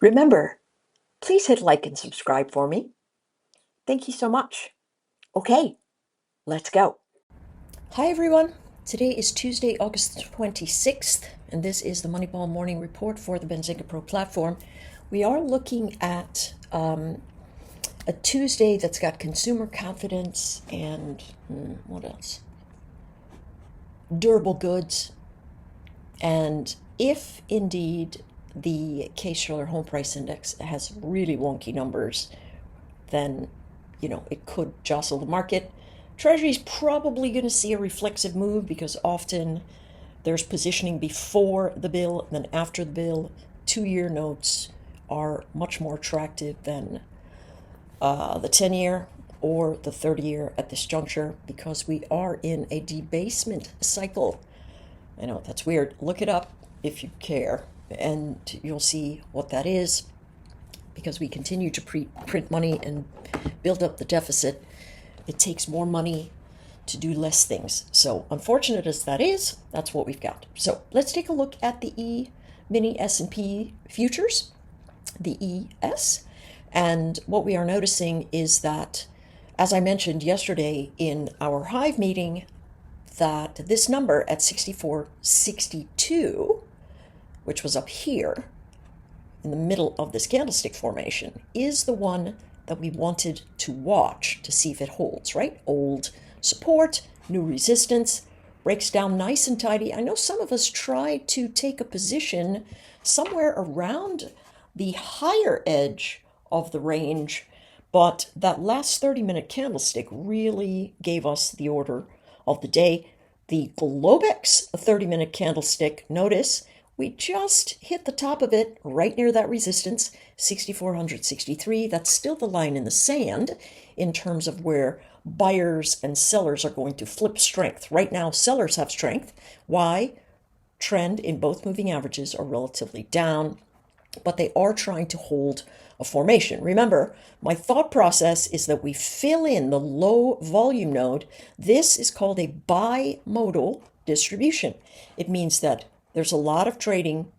Remember, please hit like and subscribe for me. Thank you so much. Okay, let's go. Hi, everyone. Today is Tuesday, August 26th, and this is the Moneyball Morning Report for the Benzinga Pro platform. We are looking at a Tuesday that's got consumer confidence and what else? Durable goods. And if indeed the Case-Shiller Home Price Index has really wonky numbers, then, it could jostle the market. Treasury's probably going to see a reflexive move because often there's positioning before the bill and then after the bill. 2-year notes are much more attractive than the 10-year or the 30-year at this juncture because we are in a debasement cycle. I know that's weird. Look it up if you care, and you'll see what that is. Because we continue to print money and build up the deficit, it takes more money to do less things. So unfortunate as that is, that's what we've got. So let's take a look at the E-mini S&P futures, the ES. And what we are noticing is that, as I mentioned yesterday in our Hive meeting, that this number at 64.62, which was up here in the middle of this candlestick formation, is the one that we wanted to watch to see if it holds, right? Old support, new resistance, breaks down nice and tidy. I know some of us try to take a position somewhere around the higher edge of the range, but that last 30-minute candlestick really gave us the order of the day. The Globex 30-minute candlestick, notice, we just hit the top of it right near that resistance, 6,463. That's still the line in the sand in terms of where buyers and sellers are going to flip strength. Right now, sellers have strength. Why? Trend in both moving averages are relatively down, but they are trying to hold a formation. Remember, my thought process is that we fill in the low volume node. This is called a bimodal distribution. It means that there's a lot of trading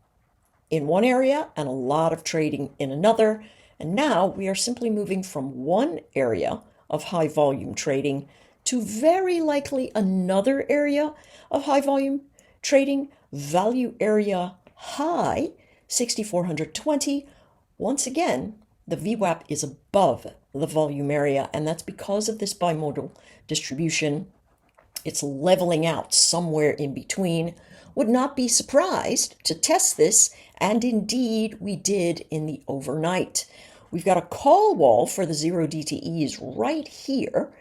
in one area and a lot of trading in another. And now we are simply moving from one area of high volume trading to very likely another area of high volume trading, value area high, 6,420. Once again, the VWAP is above the volume area, and that's because of this bimodal distribution. It's leveling out somewhere in between. Would not be surprised to test this, and indeed we did in the overnight. We've got a call wall for the 0 DTEs right here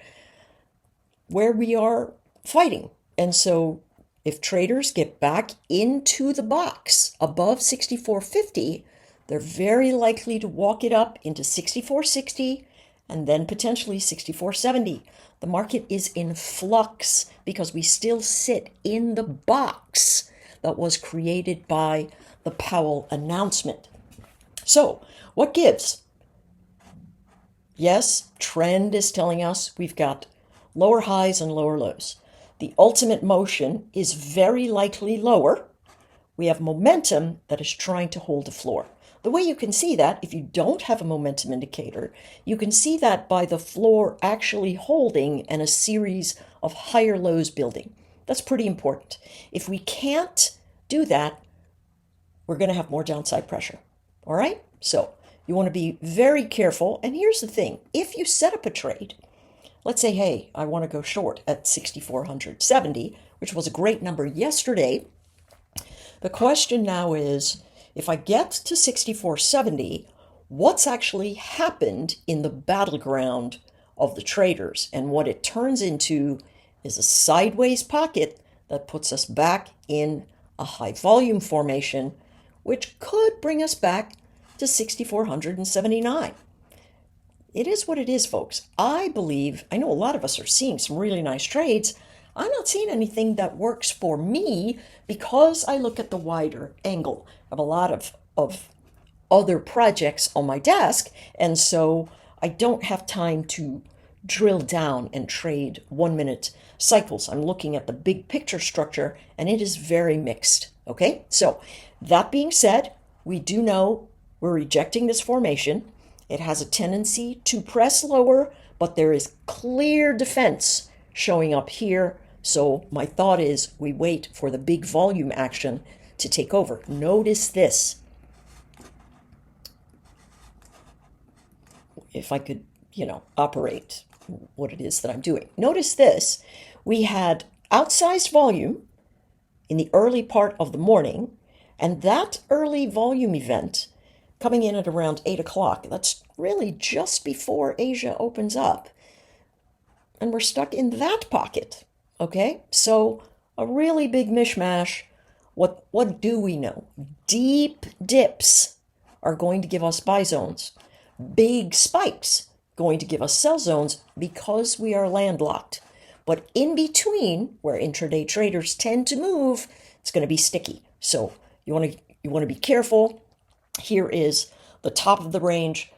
where we are fighting. And so if traders get back into the box above 64.50, they're very likely to walk it up into 64.60 and then potentially 64.70. The market is in flux because we still sit in the box that was created by the Powell announcement. So, what gives? Yes, trend is telling us we've got lower highs and lower lows. The ultimate motion is very likely lower. We have momentum that is trying to hold a floor. The way you can see that, if you don't have a momentum indicator, you can see that by the floor actually holding and a series of higher lows building. That's pretty important. If we can't do that, we're going to have more downside pressure. All right? So you want to be very careful. And here's the thing. If you set up a trade, let's say, hey, I want to go short at 6,470, which was a great number yesterday. The question now is, if I get to 64.70, what's actually happened in the battleground of the traders? And what it turns into is a sideways pocket that puts us back in a high volume formation, which could bring us back to 6,479. It is what it is, folks. I believe, I know a lot of us are seeing some really nice trades. I'm not seeing anything that works for me because I look at the wider angle. I have a lot of other projects on my desk, and so I don't have time to drill down and trade 1-minute cycles. I'm looking at the big picture structure, and it is very mixed. Okay, so that being said, we do know We're rejecting this formation. It has a tendency to press lower, but there is clear defense showing up here. So my thought is we wait for the big volume action to take over. Notice this. If I could, operate what it is that I'm doing. Notice this. We had outsized volume in the early part of the morning, and that early volume event coming in at around 8 o'clock. That's really just before Asia opens up. And we're stuck in that pocket, okay? So a really big mishmash. What do we know? Deep dips are going to give us buy zones. Big spikes going to give us sell zones because we are landlocked. But in between, where intraday traders tend to move, it's going to be sticky. So you want to be careful. Here is the top of the range.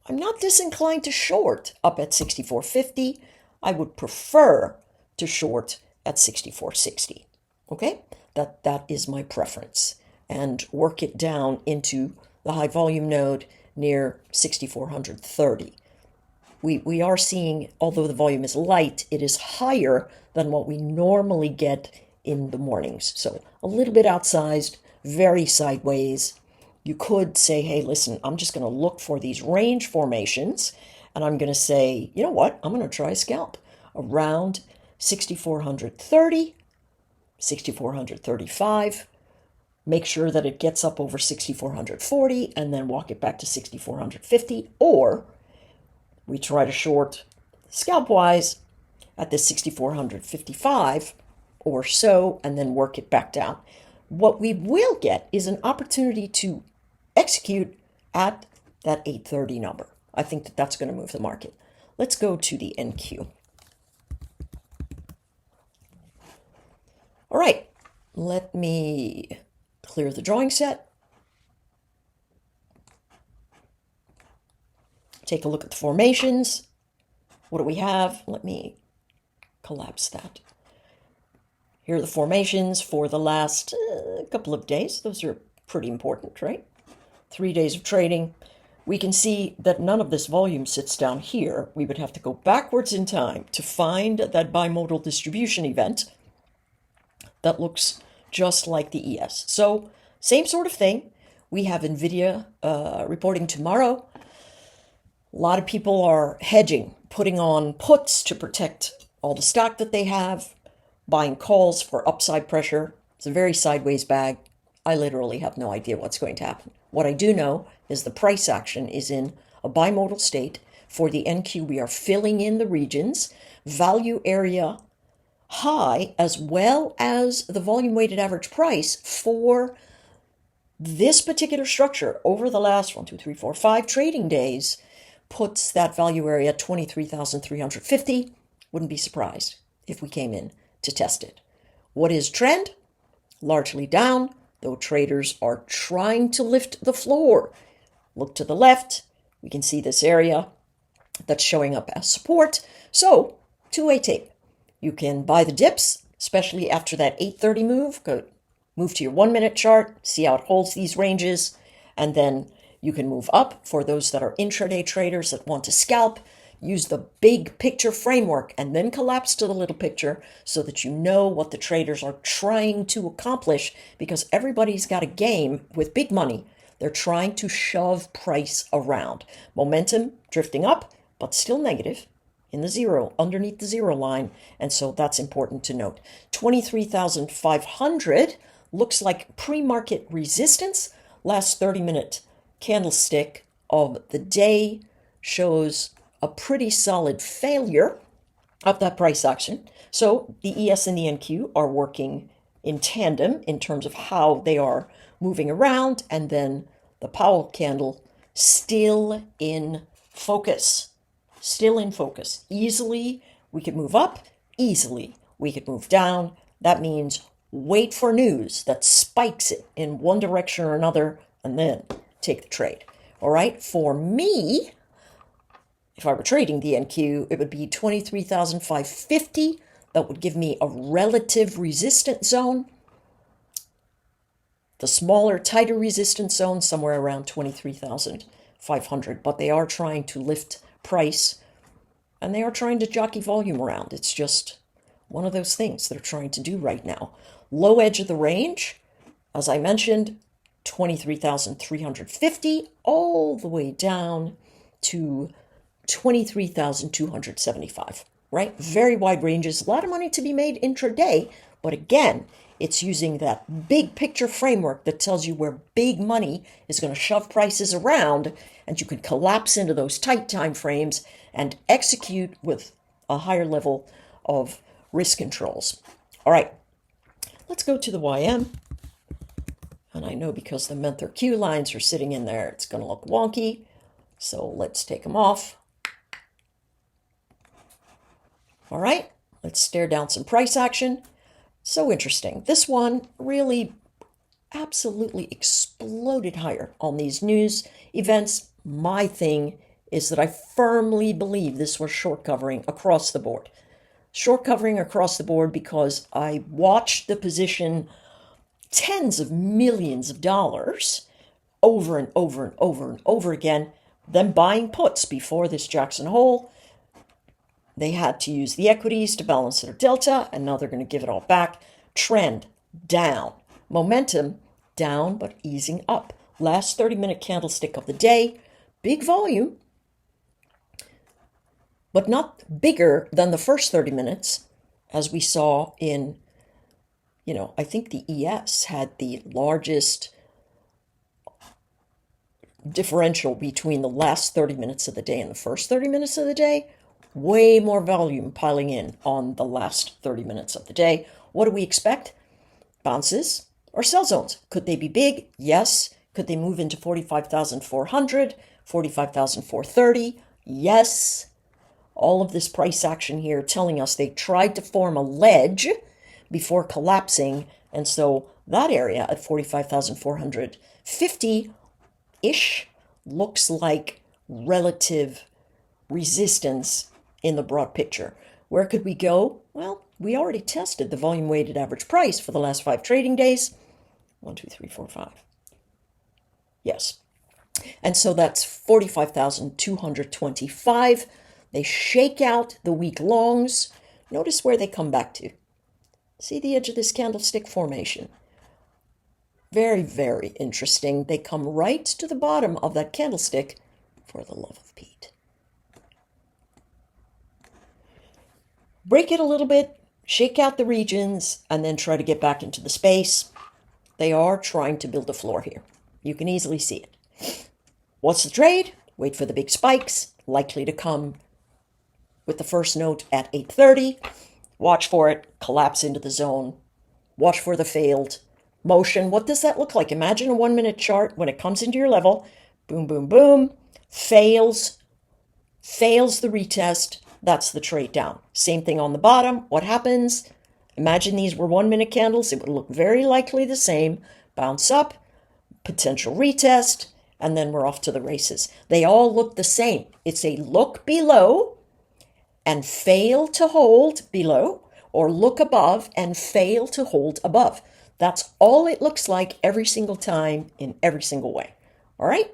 I'm not disinclined to short up at 64.50. I would prefer to short at 64.60. Okay? That is my preference. And work it down into the high volume node near 6430. We are seeing, although the volume is light, it is higher than what we normally get in the mornings. So a little bit outsized, very sideways. You could say, hey, listen, I'm just going to look for these range formations, and I'm going to say, you know what? I'm going to try a scalp around 6430, 6435. Make sure that it gets up over 6440 and then walk it back to 6450. Or we try to short scalp-wise at the 6455 or so and then work it back down. What we will get is an opportunity to execute at that 830 number. I think that that's going to move the market. Let's go to the NQ. All right, let me clear the drawing set. Take a look at the formations. What do we have? Let me collapse that. Here are the formations for the last couple of days. Those are pretty important, right? 3 days of trading. We can see that none of this volume sits down here. We would have to go backwards in time to find that bimodal distribution event that looks just like the ES. So same sort of thing. We have NVIDIA reporting tomorrow. A lot of people are hedging, putting on puts to protect all the stock that they have, buying calls for upside pressure. It's a very sideways bag. I literally have no idea what's going to happen. What I do know is the price action is in a bimodal state. For the NQ, we are filling in the regions, value area high, as well as the volume weighted average price for this particular structure over the last 5 trading days puts that value area 23,350. Wouldn't be surprised if we came in to test it. What is trend? Largely down, though traders are trying to lift the floor. Look to the left. We can see this area that's showing up as support. So, two-way tape. You can buy the dips, especially after that 830 move. Move to your 1 minute chart, see how it holds these ranges, and then you can move up for those that are intraday traders that want to scalp. Use the big picture framework and then collapse to the little picture so that you know what the traders are trying to accomplish, because everybody's got a game with big money. They're trying to shove price around. Momentum drifting up, but still negative in the zero, underneath the zero line. And so that's important to note. 23,500 looks like pre-market resistance. Last 30-minute candlestick of the day shows a pretty solid failure of that price action. So the ES and the NQ are working in tandem in terms of how they are moving around, and then the Powell candle still in focus. Still in focus. Easily we could move up, easily we could move down. That means wait for news that spikes it in one direction or another, and then take the trade. All right, for me, if I were trading the NQ, it would be 23,550. That would give me a relative resistance zone. The smaller, tighter resistance zone somewhere around 23,500, but they are trying to lift price and they are trying to jockey volume around. It's just one of those things they're trying to do right now. Low edge of the range, as I mentioned, 23,350 all the way down to 23,275, right? Very wide ranges, a lot of money to be made intraday, but again, it's using that big picture framework that tells you where big money is going to shove prices around, and you can collapse into those tight time frames and execute with a higher level of risk controls. All right, let's go to the YM. And I know because the Menther Q lines are sitting in there, it's going to look wonky. So let's take them off. All right, let's stare down some price action. So interesting. This one really absolutely exploded higher on these news events. My thing is that I firmly believe this was short covering across the board. Short covering across the board because I watched the position tens of millions of dollars over and over and over and over again, them buying puts before this Jackson hole. They had to use the equities to balance their delta, and now they're going to give it all back. Trend down. Momentum down, but easing up. Last 30-minute candlestick of the day. Big volume, but not bigger than the first 30 minutes, as we saw in, I think the ES had the largest differential between the last 30 minutes of the day and the first 30 minutes of the day. Way more volume piling in on the last 30 minutes of the day. What do we expect? Bounces or sell zones. Could they be big? Yes. Could they move into 45,400, 45,430? Yes. All of this price action here telling us they tried to form a ledge before collapsing. And so that area at 45,450-ish looks like relative resistance in the broad picture. Where could we go? Well, we already tested the volume weighted average price for the last 5 trading days. 1, 2, 3, 4, 5. Yes. And so that's 45,225. They shake out the week longs. Notice where they come back to. See the edge of this candlestick formation. Very, very interesting. They come right to the bottom of that candlestick, for the love of Pete. Break it a little bit, shake out the regions, and then try to get back into the space. They are trying to build a floor here. You can easily see it. What's the trade? Wait for the big spikes, likely to come with the first note at 8:30. Watch for it, collapse into the zone. Watch for the failed motion. What does that look like? Imagine a 1-minute chart when it comes into your level. Boom, boom, boom. Fails the retest. That's the trade down. Same thing on the bottom. What happens? Imagine these were 1-minute candles. It would look very likely the same. Bounce up, potential retest, and then we're off to the races. They all look the same. It's a look below and fail to hold below, or look above and fail to hold above. That's all it looks like every single time in every single way. All right?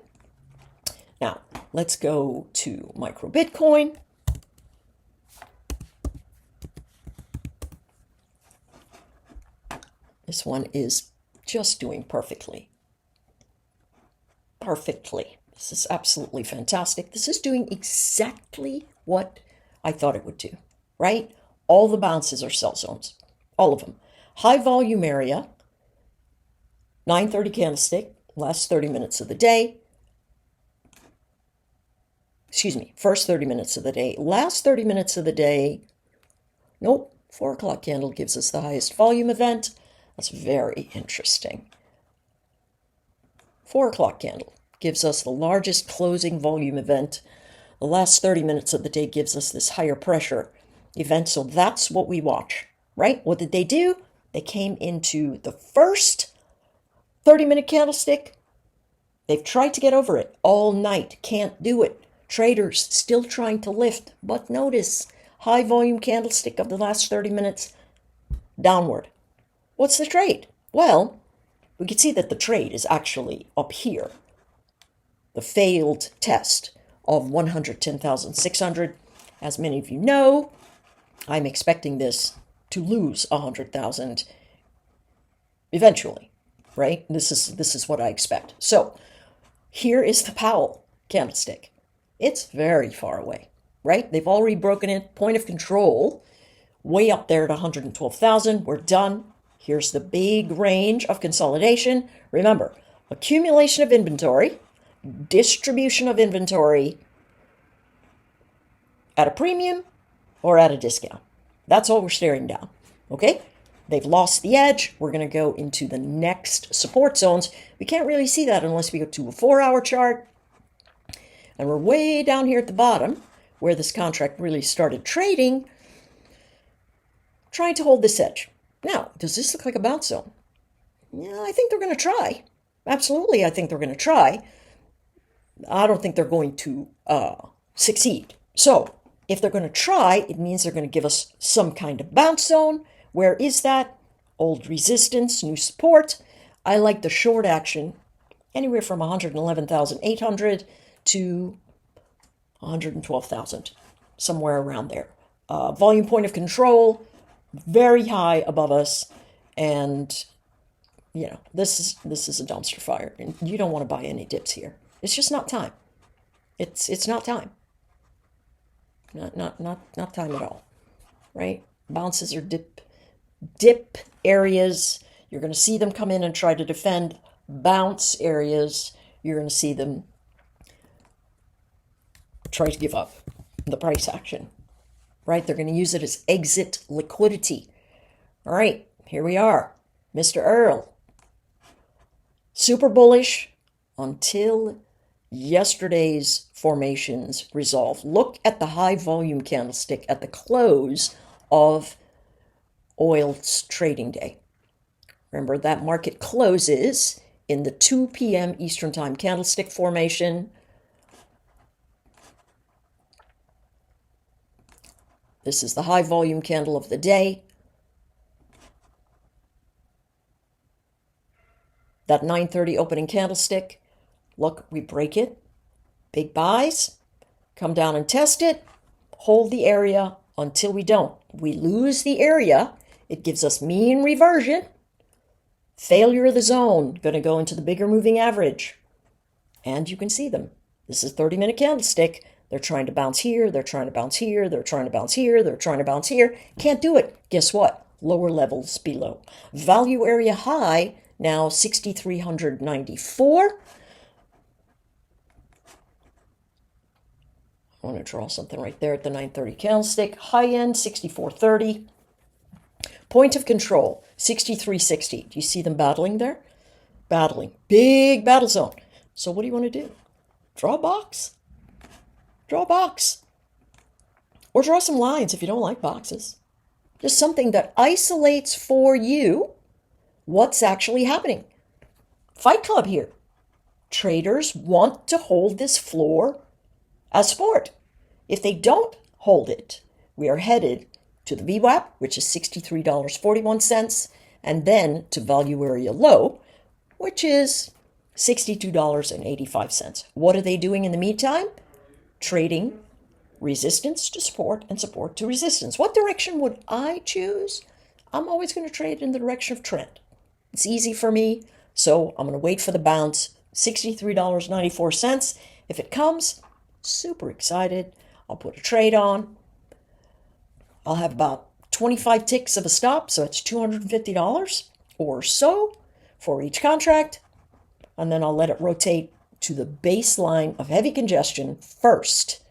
Now, let's go to micro Bitcoin. This one is just doing perfectly. Perfectly. This is absolutely fantastic. This is doing exactly what I thought it would do, right? All the bounces are sell zones, all of them. High volume area, 9:30 candlestick, last 30 minutes of the day. First 30 minutes of the day. Last 30 minutes of the day, nope, 4 o'clock candle gives us the highest volume event. That's very interesting. 4 o'clock candle gives us the largest closing volume event. The last 30 minutes of the day gives us this higher pressure event. So that's what we watch, right? What did they do? They came into the first 30-minute candlestick. They've tried to get over it all night. Can't do it. Traders still trying to lift. But notice, high volume candlestick of the last 30 minutes, downward. What's the trade? Well, we can see that the trade is actually up here. The failed test of 110,600. As many of you know, I'm expecting this to lose 100,000 eventually, right? This is what I expect. So here is the Powell candlestick. It's very far away, right? They've already broken it. Point of control way up there at 112,000. We're done. Here's the big range of consolidation. Remember, accumulation of inventory, distribution of inventory at a premium or at a discount. That's all we're staring down, okay? They've lost the edge. We're going to go into the next support zones. We can't really see that unless we go to a 4-hour chart. And we're way down here at the bottom where this contract really started trading, trying to hold this edge. Now, does this look like a bounce zone? Yeah, I think they're going to try. Absolutely, I think they're going to try. I don't think they're going to succeed. So, if they're going to try, it means they're going to give us some kind of bounce zone. Where is that? Old resistance, new support. I like the short action anywhere from 111,800 to 112,000, somewhere around there. Volume point of control, very high above us, and you know this is a dumpster fire, and you don't want to buy any dips here. It's just not time. It's not time. Not time at all, right? Bounces are dip areas. You're going to see them come in and try to defend. Bounce areas, you're going to see them try to give up the price action, right? They're going to use it as exit liquidity. All right, here we are. Mr. Earl, super bullish until yesterday's formations resolve. Look at the high volume candlestick at the close of oil's trading day. Remember, that market closes in the 2 p.m. Eastern Time candlestick formation. This is the high volume candle of the day. That 9:30 opening candlestick. Look, we break it. Big buys. Come down and test it. Hold the area until we don't. We lose the area. It gives us mean reversion. Failure of the zone. Going to go into the bigger moving average. And you can see them. This is 30-minute candlestick. They're trying to bounce here. They're trying to bounce here. They're trying to bounce here. They're trying to bounce here. Can't do it. Guess what? Lower levels below. Value area high, now 6,394. I want to draw something right there at the 9:30 candlestick. High end, 6,430. Point of control, 6,360. Do you see them battling there? Battling. Big battle zone. So what do you want to do? Draw a box. Draw a box. Or draw some lines if you don't like boxes. Just something that isolates for you what's actually happening. Fight Club here. Traders want to hold this floor as support. If they don't hold it, we are headed to the VWAP, which is $63.41, and then to value area low, which is $62.85. What are they doing in the meantime? Trading resistance to support and support to resistance. What direction would I choose? I'm always going to trade in the direction of trend. It's easy for me, so I'm going to wait for the bounce. $63.94. If it comes, super excited. I'll put a trade on. I'll have about 25 ticks of a stop, so it's $250 or so for each contract. And then I'll let it rotate to the baseline of heavy congestion first.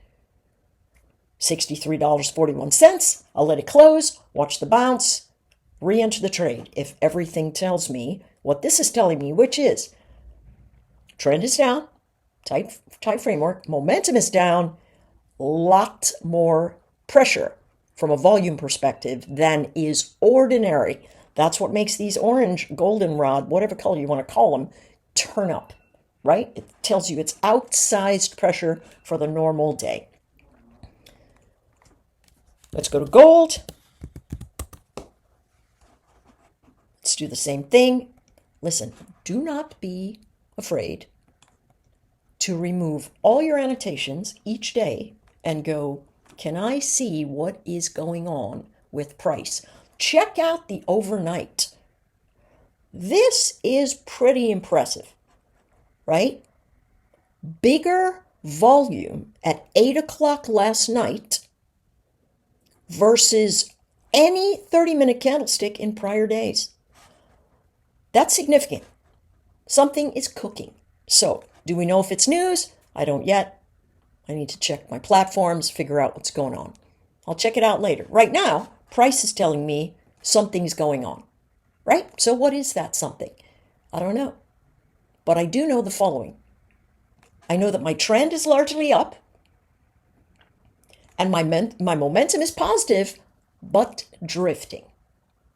$63.41. I'll let it close, watch the bounce, re-enter the trade. If everything tells me what this is telling me, which is trend is down, tight framework, momentum is down, lot more pressure from a volume perspective than is ordinary. That's what makes these orange, goldenrod, whatever color you want to call them, turn up, right? It tells you it's outsized pressure for the normal day. Let's go to gold. Let's do the same thing. Listen, do not be afraid to remove all your annotations each day and go, can I see what is going on with price? Check out the overnight. This is pretty impressive, right? Bigger volume at 8 o'clock last night versus any 30-minute candlestick in prior days. That's significant. Something is cooking. So, do we know if it's news? I don't yet. I need to check my platforms, figure out what's going on. I'll check it out later. Right now, price is telling me something's going on, right? So what is that something? I don't know. But I do know the following. I know that my trend is largely up, and my momentum is positive, but drifting,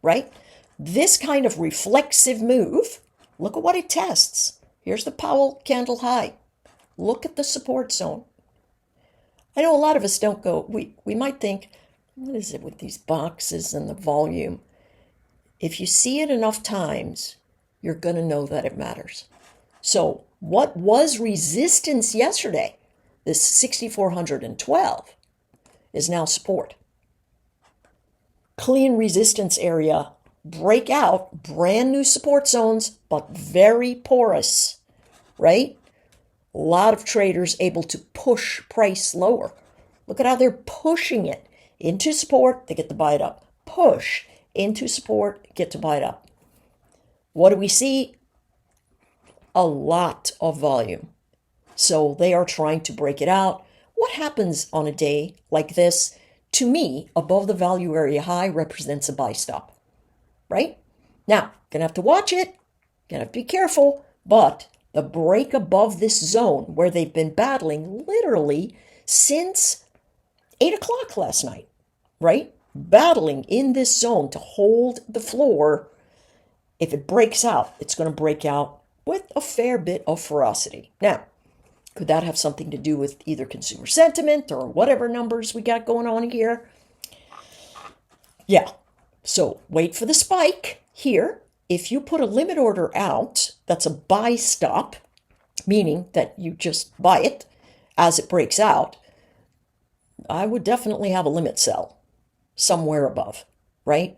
right? This kind of reflexive move, look at what it tests. Here's the Powell candle high. Look at the support zone. I know a lot of us don't go, we might think, what is it with these boxes and the volume? If you see it enough times, you're going to know that it matters. So what was resistance yesterday, this 6,412, is now support. Clean resistance area, breakout, brand new support zones, but very porous, right? A lot of traders able to push price lower. Look at how they're pushing it into support, they get to buy it up. Push into support, get to buy it up. What do we see? A lot of volume. So they are trying to break it out. What happens on a day like this? To me, above the value area high represents a buy stop, right? Now, gonna have to watch it, gonna have to be careful, but the break above this zone where they've been battling literally since 8 o'clock last night, right? Battling in this zone to hold the floor. If it breaks out, it's going to break out with a fair bit of ferocity. Now, could that have something to do with either consumer sentiment or whatever numbers we got going on here? Yeah. So wait for the spike here. If you put a limit order out, that's a buy stop, meaning that you just buy it as it breaks out. I would definitely have a limit sell somewhere above, right?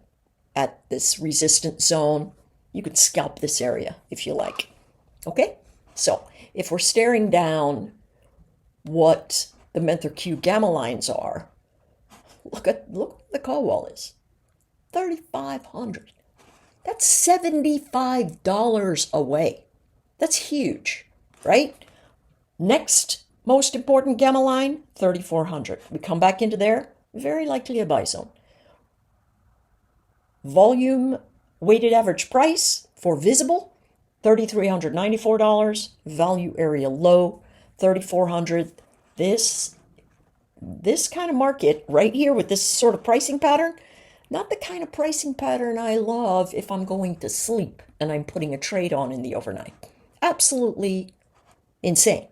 At this resistance zone. You could scalp this area if you like. Okay? So if we're staring down what the Mentor Q gamma lines are, look what the call wall is. 3,500. That's $75 away. That's huge, right? Next most important gamma line, 3,400. We come back into there, very likely a buy zone. Volume weighted average price for visible, $3,394. Value area low, 3,400. This kind of market right here with this sort of pricing pattern, not the kind of pricing pattern I love if I'm going to sleep and I'm putting a trade on in the overnight. Absolutely insane.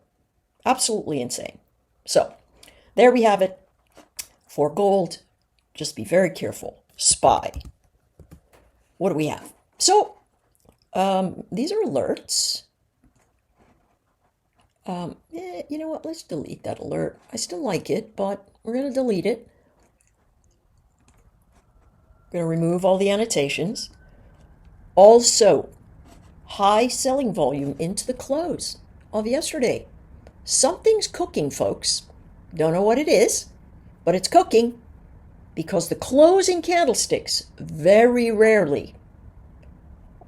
Absolutely insane. So there we have it. For gold, just be very careful. SPY. What do we have? So these are alerts. You know what? Let's delete that alert. I still like it, but we're going to delete it. Going to remove all the annotations. Also, high selling volume into the close of yesterday. Something's cooking, folks. Don't know what it is, but it's cooking because the closing candlesticks very rarely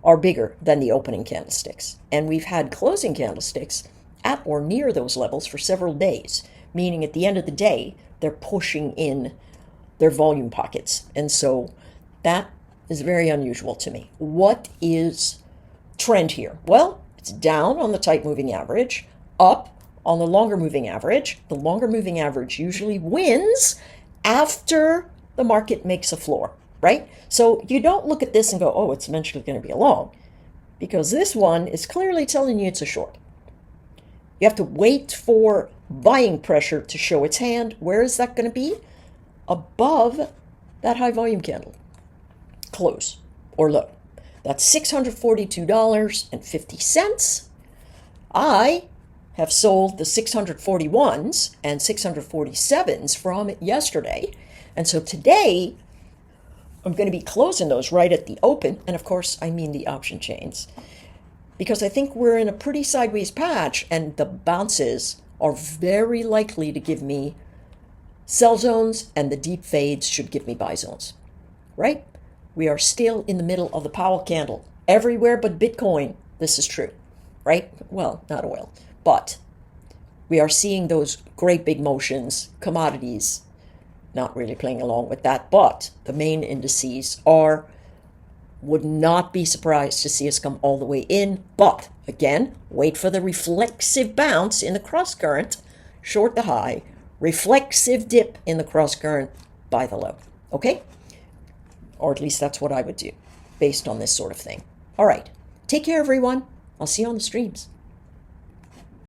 are bigger than the opening candlesticks. And we've had closing candlesticks at or near those levels for several days, meaning at the end of the day, they're pushing in their volume pockets. And so that is very unusual to me. What is trend here? Well, it's down on the tight moving average, up on the longer moving average. The longer moving average usually wins after the market makes a floor, right? So you don't look at this and go, oh, it's eventually going to be a long, because this one is clearly telling you it's a short. You have to wait for buying pressure to show its hand. Where is that going to be? Above that high volume candle. Close or low. That's $642.50. I have sold the 641s and 647s from yesterday. And so today, I'm going to be closing those right at the open. And of course, I mean the option chains. Because I think we're in a pretty sideways patch, and the bounces are very likely to give me sell zones, and the deep fades should give me buy zones, right? We are still in the middle of the Powell candle. Everywhere but Bitcoin, this is true, right? Well, not oil, but we are seeing those great big motions, commodities, not really playing along with that, but the main indices would not be surprised to see us come all the way in. But again, wait for the reflexive bounce in the cross current, short the high, reflexive dip in the cross current, buy the low. Okay? Or at least that's what I would do based on this sort of thing. All right. Take care, everyone. I'll see you on the streams.